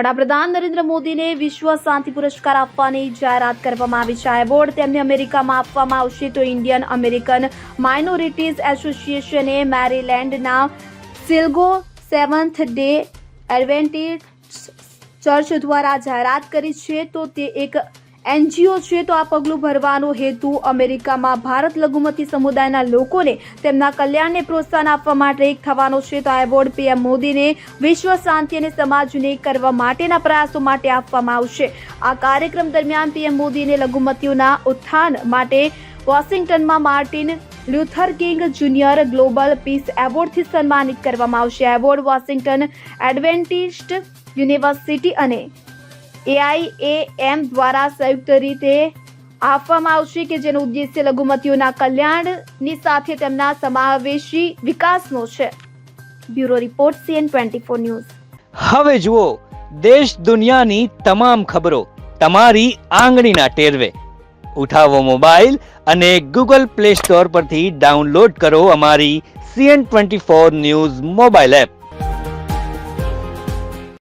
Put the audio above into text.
વડાપ્રધાન નરેન્દ્ર મોદીને વિશ્વ શાંતિ પુરસ્કાર આપવાની જાહેરાત કરવામાં આવી છે. આ એવોર્ડ તેમને અમેરિકામાં આપવામાં આવશે તો ઇન્ડિયન અમેરિકન માઇનોરિટીઝ એસોસિએશને મેરીલેન્ડના સિલ્ગો સેવન્થ ડે એડવેન્ટિસ્ટ ચર્ચ દ્વારા જાહેરાત કરી છે. તો તે એક NGO છે. તો આ પગલું ભરવાનો હેતુ અમેરિકામાં ભારત લઘુમતી સમુદાયના લોકોને તેમના કલ્યાણને પ્રોત્સાહન આપવા માટે એક થવાનો છે. તો આ એવોર્ડ PM મોદીને વિશ્વ શાંતિ અને સમાજને કરવા માટેના પ્રયાસો માટે આપવામાં આવશે. આ કાર્યક્રમ દરમિયાન PM મોદીને લઘુમતીઓના ઉત્થાન માટે વોશિંગ્ટનમાં Martin Luther King Junior global peace એવોર્ડથી સન્માનિત કરવામાં આવશે. આ એવોર્ડ વોશિંગ્ટન એડવેન્ટિસ્ટ યુનિવર્સિટી અને AIAM દ્વારા સંયુક્ત રીતે આપવામાં આવશે કે જેનો ઉદ્દેશ્ય લઘુમતીઓના કલ્યાણની સાથે તેમના સમાવેશી વિકાસનો છે. Bureau report CN24 news. હવે જુઓ દેશ દુનિયાની તમામ ખબરો તમારી આંગળીના ટેરવે. ઉઠાવો મોબાઈલ અને Google Play Store પરથી ડાઉનલોડ કરો અમારી CN24 ન્યૂઝ મોબાઈલ એપ.